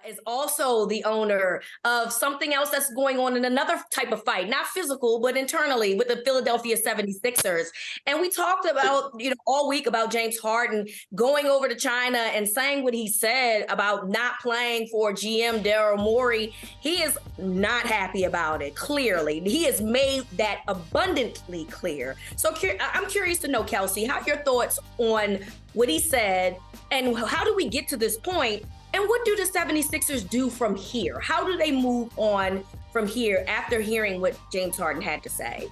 is also the owner of something else that's going on in another type of fight, not physical, but internally with the Philadelphia 76ers. And we talked about, all week about James Harden going over to China and saying what he said about not playing for GM Daryl Morey. He is not happy about it, clearly. He has made that abundantly clear. So I'm curious to know, Kelsey, how your thoughts on what he said and how do we get to this point? And what do the 76ers do from here? How do they move on from here after hearing what James Harden had to say?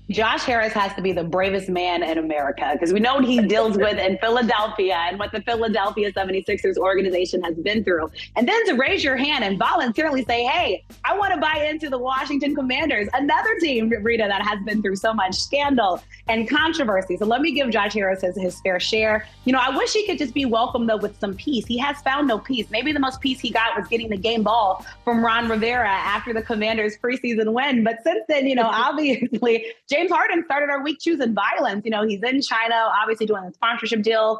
Josh Harris has to be the bravest man in America because we know what he deals with in Philadelphia and what the Philadelphia 76ers organization has been through. And then to raise your hand and voluntarily say, hey, I want to buy into the Washington Commanders, another team, Reeta, that has been through so much scandal and controversy. So let me give Josh Harris his fair share. I wish he could just be welcomed, though, with some peace. He has found no peace. Maybe the most peace he got was getting the game ball from Ron Rivera after the Commanders' preseason win. But since then, obviously, James Harden started our week choosing violence. He's in China, obviously doing a sponsorship deal.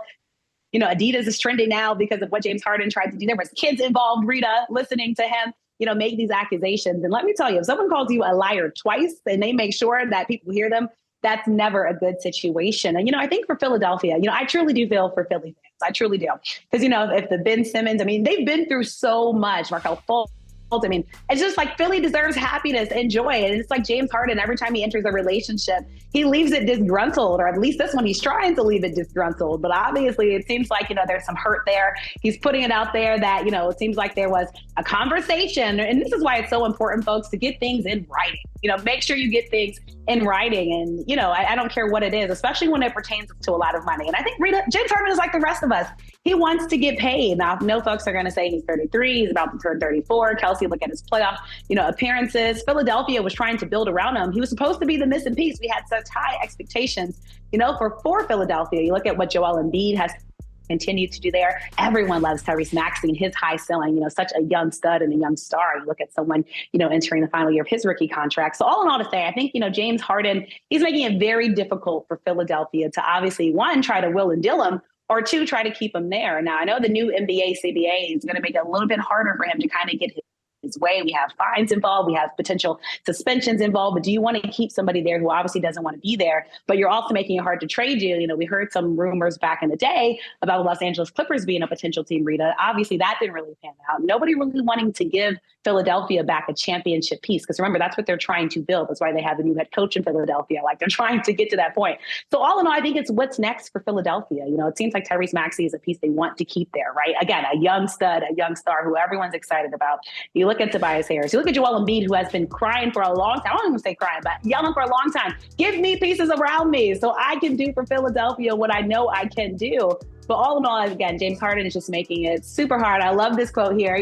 Adidas is trending now because of what James Harden tried to do. There was kids involved, Reeta, listening to him, make these accusations. And let me tell you, if someone calls you a liar twice and they make sure that people hear them, that's never a good situation. And, I think for Philadelphia, I truly do feel for Philly fans. I truly do. Because, if the Ben Simmons, they've been through so much. Markelle Fultz. It's just like Philly deserves happiness and joy. And it's like James Harden, every time he enters a relationship, he leaves it disgruntled, or at least this one, he's trying to leave it disgruntled. But obviously, it seems like, there's some hurt there. He's putting it out there that, it seems like there was a conversation. And this is why it's so important, folks, to get things in writing. Make sure you get things in writing. And, I don't care what it is, especially when it pertains to a lot of money. And I think James Harden is like the rest of us. He wants to get paid. Now, no folks are going to say he's 33. He's about to turn 34. Kelsey, look at his playoff, appearances. Philadelphia was trying to build around him. He was supposed to be the missing piece. We had such high expectations, for Philadelphia. You look at what Joel Embiid has continued to do there. Everyone loves Tyrese Maxey and his high ceiling, such a young stud and a young star. You look at someone, entering the final year of his rookie contract. So all in all to say, I think, James Harden, he's making it very difficult for Philadelphia to obviously, one, try to will and deal him, or two, try to keep him there. Now, I know the new NBA CBA is going to make it a little bit harder for him to kind of get his way. We have fines involved. We have potential suspensions involved. But do you want to keep somebody there who obviously doesn't want to be there, but you're also making it hard to trade you? We heard some rumors back in the day about the Los Angeles Clippers being a potential team, Reeta. Obviously, that didn't really pan out. Nobody really wanting to give Philadelphia back a championship piece. Because remember, that's what they're trying to build. That's why they have a new head coach in Philadelphia. Like, they're trying to get to that point. So all in all, I think it's what's next for Philadelphia. It seems like Tyrese Maxey is a piece they want to keep there, right? Again, a young stud, a young star who everyone's excited about. You look at Tobias Harris. You look at Joel Embiid, who has been crying for a long time. I don't even say crying, but yelling for a long time. Give me pieces around me so I can do for Philadelphia what I know I can do. But all in all, again, James Harden is just making it super hard. I love this quote here.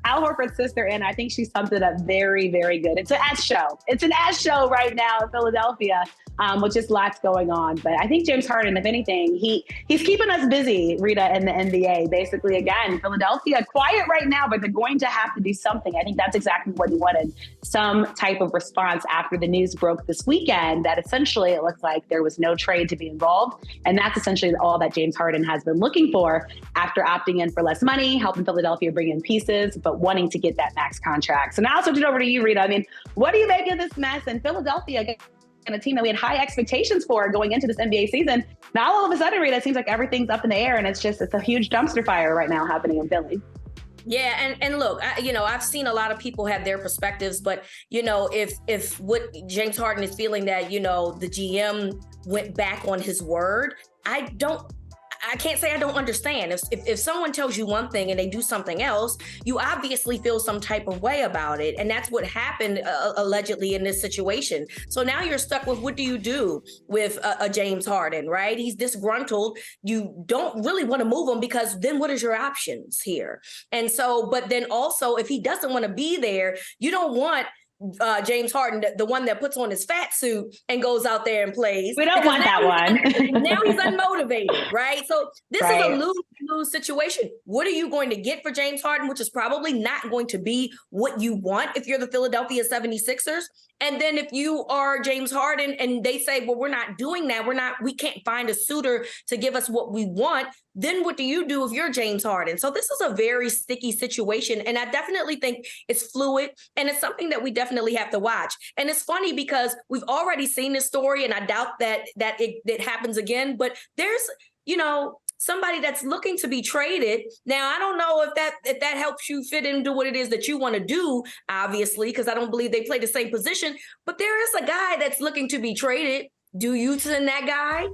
Al Horford's sister, and I think she summed it up very, very good. It's an ass show. It's an ass show right now in Philadelphia, with just lots going on. But I think James Harden, if anything, he's keeping us busy, Reeta, in the NBA. Basically, again, Philadelphia, quiet right now, but they're going to have to do something. I think that's exactly what he wanted. Some type of response after the news broke this weekend that essentially it looks like there was no trade to be involved. And that's essentially all that James Harden has been looking for after opting in for less money, helping Philadelphia bring in pieces, but wanting to get that max contract. So now I'll switch it over to you, Reeta. What do you make of this mess in Philadelphia and a team that we had high expectations for going into this NBA season? Now all of a sudden, Reeta, it seems like everything's up in the air and it's a huge dumpster fire right now happening in Philly. Yeah. And look, I've seen a lot of people have their perspectives, but, if what James Harden is feeling that, the GM went back on his word, I can't say I don't understand. If someone tells you one thing and they do something else, you obviously feel some type of way about it. And that's what happened allegedly in this situation. So now you're stuck with, what do you do with a James Harden, right? He's disgruntled. You don't really want to move him because then what is your options here? And so, but then also, if he doesn't want to be there, you don't want James Harden, the one that puts on his fat suit and goes out there and plays. We don't want that one. Now he's unmotivated, right? So this is a lose lose situation. What are you going to get for James Harden, which is probably not going to be what you want if you're the Philadelphia 76ers? And then if you are James Harden and they say, well, we're not doing that, we can't find a suitor to give us what we want, then what do you do if you're James Harden? So this is a very sticky situation. And I definitely think it's fluid and it's something that we definitely have to watch. And it's funny because we've already seen this story and I doubt that it happens again, but there's, somebody that's looking to be traded. Now, I don't know if that helps you fit into what it is that you want to do, obviously, because I don't believe they play the same position, but there is a guy that's looking to be traded. Do you send that guy?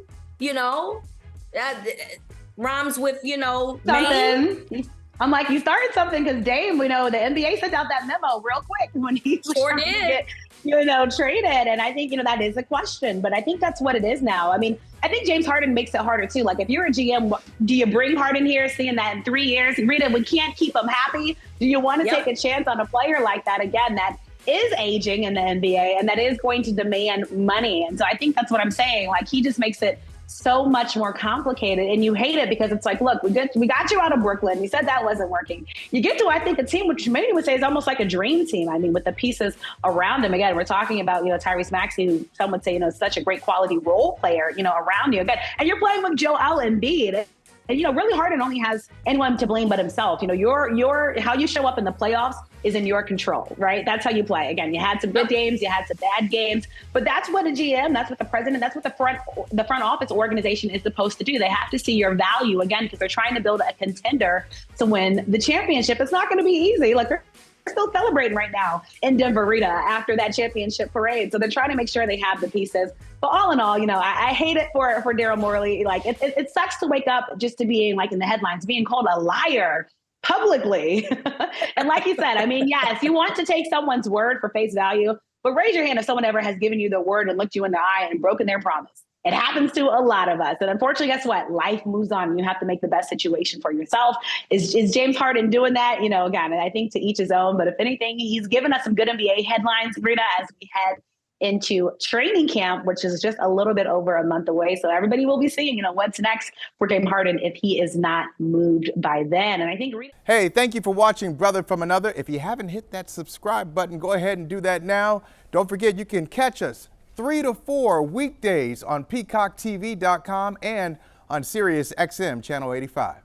Rhymes with, something. Name. I'm like, you started something because Dame, the NBA sent out that memo real quick when he sure did. Traded. And I think, that is a question, but I think that's what it is now. I mean, I think James Harden makes it harder too. Like if you're a GM, do you bring Harden here seeing that in 3 years? Reeta, we can't keep him happy. Do you want to take a chance on a player like that again that is aging in the NBA and that is going to demand money? And so I think that's what I'm saying. Like he just makes it so much more complicated and you hate it because it's like, look, we got you out of Brooklyn. You said that wasn't working. You get to, I think, a team which many would say is almost like a dream team. I mean, with the pieces around him. Again, we're talking about, Tyrese Maxey, who some would say, is such a great quality role player, around you. Again, and you're playing with Joel Embiid. And, really Harden only has anyone to blame but himself. Your how you show up in the playoffs is in your control, right? That's how you play. Again, you had some good games, you had some bad games, but that's what a GM, that's what the president, that's what the front office organization is supposed to do. They have to see your value again because they're trying to build a contender to win the championship. It's not going to be easy. Like they're still celebrating right now in Denver, Reeta, after that championship parade. So they're trying to make sure they have the pieces. But all in all, I hate it for Daryl Morey. Like it sucks to wake up just to being like in the headlines, being called a liar publicly. And like you said, I mean, yes, you want to take someone's word for face value, but raise your hand if someone ever has given you the word and looked you in the eye and broken their promise. It happens to a lot of us. And unfortunately, guess what? Life moves on. You have to make the best situation for yourself. Is James Harden doing that? Again, I think to each his own. But if anything, he's given us some good NBA headlines, Reeta, as we head into training camp, which is just a little bit over a month away. So everybody will be seeing, what's next for James Harden if he is not moved by then. And I think Hey, thank you for watching Brother from Another. If you haven't hit that subscribe button, go ahead and do that now. Don't forget, you can catch us 3 to 4 weekdays on PeacockTV.com and on Sirius XM Channel 85.